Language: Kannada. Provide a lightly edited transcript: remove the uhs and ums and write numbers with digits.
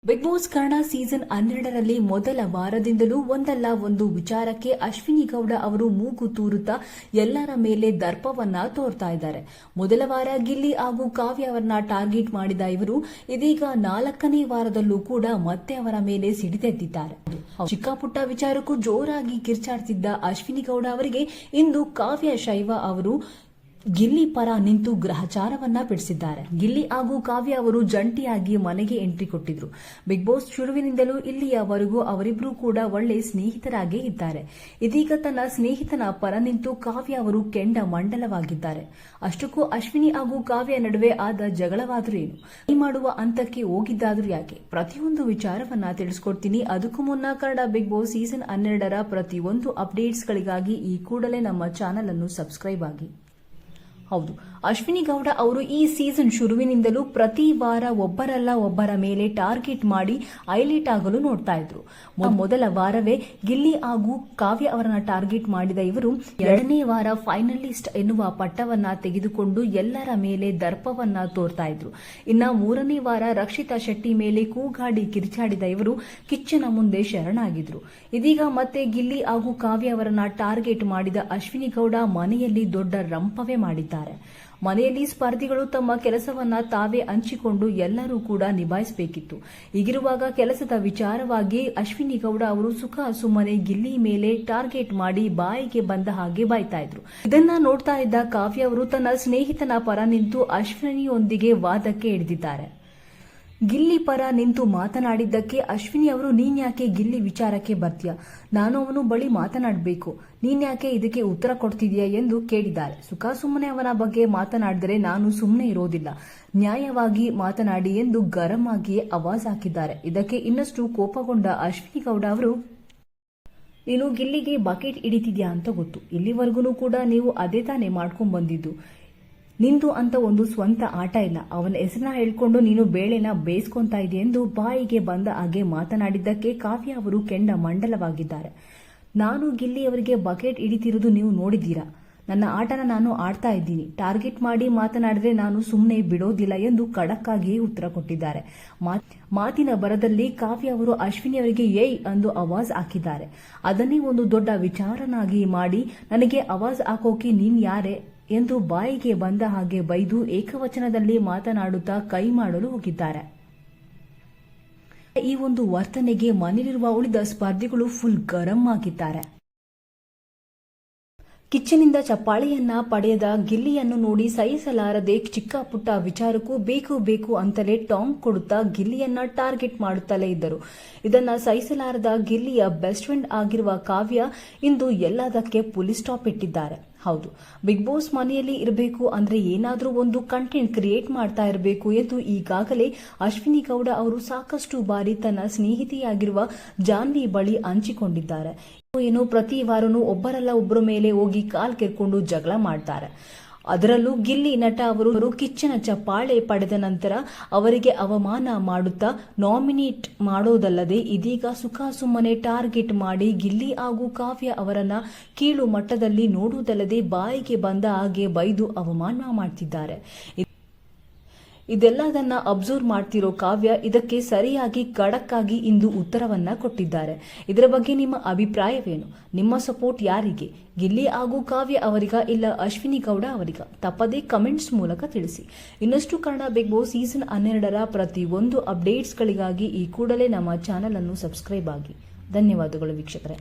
ಬಿಗ್ ಬಾಸ್ ಕನ್ನಡ ಸೀಸನ್ 12ರಲ್ಲಿ ಮೊದಲ ವಾರದಿಂದಲೂ ಒಂದಲ್ಲ ಒಂದು ವಿಚಾರಕ್ಕೆ ಅಶ್ವಿನಿ ಗೌಡ ಅವರು ಮೂಗು ತೂರುತ್ತಾ ಎಲ್ಲರ ಮೇಲೆ ದರ್ಪವನ್ನ ತೋರ್ತಾ ಇದ್ದಾರೆ. ಮೊದಲ ವಾರ ಗಿಲ್ಲಿ ಹಾಗೂ ಕಾವ್ಯ ಅವರನ್ನ ಟಾರ್ಗೆಟ್ ಮಾಡಿದ ಇವರು ಇದೀಗ 4ನೇ ವಾರದಲ್ಲೂ ಕೂಡ ಮತ್ತೆ ಅವರ ಮೇಲೆ ಸಿಡಿದೆದ್ದಿದ್ದಾರೆ. ಚಿಕ್ಕ ಪುಟ್ಟ ವಿಚಾರಕ್ಕೂ ಜೋರಾಗಿ ಕಿರ್ಚಾಡ್ತಿದ್ದ ಅಶ್ವಿನಿ ಗೌಡ ಅವರಿಗೆ ಇಂದು ಕಾವ್ಯ ಶೈವ ಅವರು ಗಿಲ್ಲಿ ಪರ ನಿಂತು ಗ್ರಹಚಾರವನ್ನ ಬಿಡಿಸಿದ್ದಾರೆ. ಗಿಲ್ಲಿ ಹಾಗೂ ಕಾವ್ಯ ಅವರು ಜಂಟಿಯಾಗಿ ಮನೆಗೆ ಎಂಟ್ರಿ ಕೊಟ್ಟಿದ್ರು. ಬಿಗ್ ಬಾಸ್ ಶುರುವಿನಿಂದಲೂ ಇಲ್ಲಿಯವರೆಗೂ ಅವರಿಬ್ರು ಕೂಡ ಒಳ್ಳೆ ಸ್ನೇಹಿತರಾಗೇ ಇದ್ದಾರೆ. ಇದೀಗ ತನ್ನ ಸ್ನೇಹಿತನ ಪರ ನಿಂತು ಕಾವ್ಯ ಅವರು ಕೆಂಡ ಮಂಡಲವಾಗಿದ್ದಾರೆ. ಅಷ್ಟಕ್ಕೂ ಅಶ್ವಿನಿ ಹಾಗೂ ಕಾವ್ಯ ನಡುವೆ ಆದ ಜಗಳವಾದ್ರೂ ಏನು, ಮಾಡುವ ಹಂತಕ್ಕೆ ಹೋಗಿದ್ದಾದ್ರೂ ಯಾಕೆ, ಪ್ರತಿಯೊಂದು ವಿಚಾರವನ್ನ ತಿಳಿಸ್ಕೊಡ್ತೀನಿ. ಅದಕ್ಕೂ ಮುನ್ನ ಕನ್ನಡ ಬಿಗ್ ಬಾಸ್ ಸೀಸನ್ 12ರ ಪ್ರತಿಯೊಂದು ಅಪ್ಡೇಟ್ಸ್ಗಳಿಗಾಗಿ ಈ ಕೂಡಲೇ ನಮ್ಮ ಚಾನೆಲ್ ಅನ್ನು ಸಬ್ಸ್ಕ್ರೈಬ್ ಆಗಿ. ಹೌದು, ಅಶ್ವಿನಿ ಗೌಡ ಅವರು ಈ ಸೀಸನ್ ಶುರುವಿನಿಂದಲೂ ಪ್ರತಿ ವಾರ ಒಬ್ಬರಲ್ಲ ಒಬ್ಬರ ಮೇಲೆ ಟಾರ್ಗೆಟ್ ಮಾಡಿ ಹೈಲೈಟ್ ಆಗಲು ನೋಡ್ತಾ ಇದ್ರು. ಮೊದಲ ವಾರವೇ ಗಿಲ್ಲಿ ಹಾಗೂ ಕಾವ್ಯ ಅವರನ್ನ ಟಾರ್ಗೆಟ್ ಮಾಡಿದ ಇವರು 2ನೇ ವಾರ ಫೈನಲಿಸ್ಟ್ ಎನ್ನುವ ಪಟ್ಟವನ್ನ ತೆಗೆದುಕೊಂಡು ಎಲ್ಲರ ಮೇಲೆ ದರ್ಪವನ್ನ ತೋರ್ತಾ ಇದ್ರು. ಇನ್ನ 3ನೇ ವಾರ ರಕ್ಷಿತಾ ಶೆಟ್ಟಿ ಮೇಲೆ ಕೂಗಾಡಿ ಕಿರಿಚಾಡಿದ ಇವರು ಕಿಚ್ಚನ ಮುಂದೆ ಶರಣಾಗಿದ್ರು. ಇದೀಗ ಮತ್ತೆ ಗಿಲ್ಲಿ ಹಾಗೂ ಕಾವ್ಯ ಅವರನ್ನ ಟಾರ್ಗೆಟ್ ಮಾಡಿದ ಅಶ್ವಿನಿ ಗೌಡ ಮನೆಯಲ್ಲಿ ದೊಡ್ಡ ರಂಪವೇ ಮಾಡಿದ್ದಾರೆ. ಮನೆಯಲ್ಲಿ ಸ್ಪರ್ಧಿಗಳು ತಮ್ಮ ಕೆಲಸವನ್ನ ತಾವೇ ಹಂಚಿಕೊಂಡು ಎಲ್ಲರೂ ಕೂಡ ನಿಭಾಯಿಸಬೇಕಿತ್ತು. ಹೀಗಿರುವಾಗ ಕೆಲಸದ ವಿಚಾರವಾಗಿ ಅಶ್ವಿನಿ ಗೌಡ ಅವರು ಸುಮ್ಮನೆ ಗಿಲ್ಲಿ ಮೇಲೆ ಟಾರ್ಗೆಟ್ ಮಾಡಿ ಬಾಯಿಗೆ ಬಂದ ಹಾಗೆ ಬಾಯ್ತಾ ಇದ್ರು. ಇದನ್ನ ನೋಡ್ತಾ ಇದ್ದ ಕಾವ್ಯ ಅವರು ತನ್ನ ಸ್ನೇಹಿತನ ಪರ ನಿಂತು ಅಶ್ವಿನಿಯೊಂದಿಗೆ ವಾದಕ್ಕೆ ಇಳಿದಿದ್ದಾರೆ. ಗಿಲ್ಲಿ ಪರ ನಿಂತು ಮಾತನಾಡಿದ್ದಕ್ಕೆ ಅಶ್ವಿನಿ ಅವರು ನೀನ್ಯಾಕೆ ಗಿಲ್ಲಿ ವಿಚಾರಕ್ಕೆ ಬರ್ತೀಯ, ನಾನು ಅವನು ಬಳಿ ಮಾತನಾಡಬೇಕು, ನೀನ್ಯಾಕೆ ಇದಕ್ಕೆ ಉತ್ತರ ಕೊಡ್ತಿದೀಯಾ ಎಂದು ಕೇಳಿದ್ದಾರೆ. ಸುಮ್ಮನೆ ಅವನ ಬಗ್ಗೆ ಮಾತನಾಡಿದರೆ ನಾನು ಸುಮ್ಮನೆ ಇರೋದಿಲ್ಲ, ನ್ಯಾಯವಾಗಿ ಮಾತನಾಡಿ ಎಂದು ಗರಂ ಆಗಿಯೇ ಆವಾಜ್ ಹಾಕಿದ್ದಾರೆ. ಇದಕ್ಕೆ ಇನ್ನಷ್ಟು ಕೋಪಗೊಂಡ ಅಶ್ವಿನಿ ಗೌಡ ಅವರು, ನೀನು ಗಿಲ್ಲಿಗೆ ಬಕೆಟ್ ಹಿಡಿತಿದ್ಯಾ ಅಂತ ಗೊತ್ತು, ಇಲ್ಲಿವರೆಗೂ ಕೂಡ ನೀವು ಅದೇ ತಾನೇ ಮಾಡ್ಕೊಂಡ್ ಬಂದಿದ್ದು, ನಿಂದು ಅಂತ ಒಂದು ಸ್ವಂತ ಆಟ ಇಲ್ಲ, ಅವನ ಹೆಸರನ್ನ ಹೇಳ್ಕೊಂಡು ನೀನು ಬೇಳೆನ ಬೇಯಿಸ್ಕೊಂತಾ ಇದೆ ಎಂದು ಬಾಯಿಗೆ ಬಂದ ಹಾಗೆ ಮಾತನಾಡಿದ್ದಕ್ಕೆ ಕಾವ್ಯ ಅವರು ಕೆಂಡ ಮಂಡಲವಾಗಿದ್ದಾರೆ. ನಾನು ಗಿಲ್ಲಿ ಅವರಿಗೆ ಬಕೆಟ್ ಹಿಡಿತಿರೋದು ನೀವು ನೋಡಿದ್ದೀರಾ, ನನ್ನ ಆಟನ ನಾನು ಆಡ್ತಾ ಇದ್ದೀನಿ, ಟಾರ್ಗೆಟ್ ಮಾಡಿ ಮಾತನಾಡಿದ್ರೆ ನಾನು ಸುಮ್ಮನೆ ಬಿಡೋದಿಲ್ಲ ಎಂದು ಖಡಕ್ ಆಗಿಯೇ ಉತ್ತರ ಕೊಟ್ಟಿದ್ದಾರೆ. ಮಾತಿನ ಬರದಲ್ಲಿ ಕಾವ್ಯ ಅವರು ಅಶ್ವಿನಿ ಅವರಿಗೆ ಏಯ್ ಎಂದು ಆವಾಜ್ ಹಾಕಿದ್ದಾರೆ. ಅದನ್ನೇ ಒಂದು ದೊಡ್ಡ ವಿಚಾರನಾಗಿ ಮಾಡಿ ನನಗೆ ಆವಾಜ್ ಹಾಕೋಕೆ ನೀನ್ ಯಾರೇ ಎಂದು ಬಾಯಿಗೆ ಬಂದ ಹಾಗೆ ಬೈದು ಏಕವಚನದಲ್ಲಿ ಮಾತನಾಡುತ್ತಾ ಕೈ ಮಾಡಲು ಹೋಗಿದ್ದಾರೆ. ಈ ಒಂದು ವರ್ತನೆಗೆ ಮನೆಯಲ್ಲಿರುವ ಉಳಿದ ಸ್ಪರ್ಧಿಗಳು ಫುಲ್ ಗರಂ ಆಗಿದ್ದಾರೆ. ಕಿಚ್ಚನಿಂದ ಚಪ್ಪಾಳೆಯನ್ನ ಪಡೆಯದ ಗಿಲ್ಲಿಯನ್ನು ನೋಡಿ ಸಹಿಸಲಾರದೆ ಚಿಕ್ಕ ಪುಟ್ಟ ವಿಚಾರಕ್ಕೂ ಬೇಕು ಅಂತಲೇ ಟಾಂಗ್ ಕೊಡುತ್ತಾ ಗಿಲ್ಲಿಯನ್ನ ಟಾರ್ಗೆಟ್ ಮಾಡುತ್ತಲೇ ಇದ್ದರು. ಇದನ್ನ ಸಹಿಸಲಾರದ ಗಿಲ್ಲಿಯ ಬೆಸ್ಟ್ ಫ್ರೆಂಡ್ ಆಗಿರುವ ಕಾವ್ಯ ಇಂದು ಎಲ್ಲದಕ್ಕೆ ಫುಲ್ ಸ್ಟಾಪ್ ಇಟ್ಟಿದ್ದಾರೆ. ಹೌದು, ಬಿಗ್ ಬಾಸ್ ಮನೆಯಲ್ಲಿ ಇರಬೇಕು ಅಂದ್ರೆ ಏನಾದ್ರೂ ಒಂದು ಕಂಟೆಂಟ್ ಕ್ರಿಯೇಟ್ ಮಾಡ್ತಾ ಇರಬೇಕು ಎಂದು ಈಗಾಗಲೇ ಅಶ್ವಿನಿ ಗೌಡ ಅವರು ಸಾಕಷ್ಟು ಬಾರಿ ತನ್ನ ಸ್ನೇಹಿತೆಯಾಗಿರುವ ಜಾನ್ವಿ ಬಳಿ ಹಂಚಿಕೊಂಡಿದ್ದಾರೆ. ಏನು ಪ್ರತಿ ವಾರನೂ ಒಬ್ಬರಲ್ಲ ಒಬ್ಬರ ಮೇಲೆ ಹೋಗಿ ಕಾಲ್ ಕೆರ್ಕೊಂಡು ಜಗಳ ಮಾಡ್ತಾರೆ. ಅದರಲ್ಲೂ ಗಿಲ್ಲಿ ನಟ ಅವರು ಕಿಚ್ಚನ ಚಪ್ಪಾಳೆ ಪಡೆದ ನಂತರ ಅವರಿಗೆ ಅವಮಾನ ಮಾಡುತ್ತಾ ನಾಮಿನೇಟ್ ಮಾಡೋದಲ್ಲದೆ ಇದೀಗ ಸುಮ್ಮನೆ ಟಾರ್ಗೆಟ್ ಮಾಡಿ ಗಿಲ್ಲಿ ಹಾಗೂ ಕಾವ್ಯ ಅವರನ್ನ ಕೀಳು ಮಟ್ಟದಲ್ಲಿ ನೋಡುವುದಲ್ಲದೆ ಬಾಯಿಗೆ ಬಂದ ಹಾಗೆ ಬೈದು ಅವಮಾನ ಮಾಡ್ತಿದ್ದಾರೆ. ಇದೆಲ್ಲದನ್ನ ಅಬ್ಸರ್ವ್ ಮಾಡ್ತಿರೋ ಕಾವ್ಯ ಇದಕ್ಕೆ ಸರಿಯಾಗಿ ಖಡಕ್ ಆಗಿ ಇಂದು ಉತ್ತರವನ್ನ ಕೊಟ್ಟಿದ್ದಾರೆ. ಇದರ ಬಗ್ಗೆ ನಿಮ್ಮ ಅಭಿಪ್ರಾಯವೇನು? ನಿಮ್ಮ ಸಪೋರ್ಟ್ ಯಾರಿಗೆ? ಗಿಲ್ಲಿ ಹಾಗೂ ಕಾವ್ಯ ಅವರಿಗ ಇಲ್ಲ ಅಶ್ವಿನಿ ಗೌಡ ಅವರಿಗ? ತಪ್ಪದೇ ಕಮೆಂಟ್ಸ್ ಮೂಲಕ ತಿಳಿಸಿ. ಇನ್ನಷ್ಟು ಕನ್ನಡ ಬಿಗ್ ಬಾಸ್ ಸೀಸನ್ 12ರ ಪ್ರತಿಯೊಂದು ಅಪ್ಡೇಟ್ಸ್ಗಳಿಗಾಗಿ ಈ ಕೂಡಲೇ ನಮ್ಮ ಚಾನೆಲ್ ಅನ್ನು ಸಬ್ಸ್ಕ್ರೈಬ್ ಆಗಿ. ಧನ್ಯವಾದಗಳು ವೀಕ್ಷಕರೇ.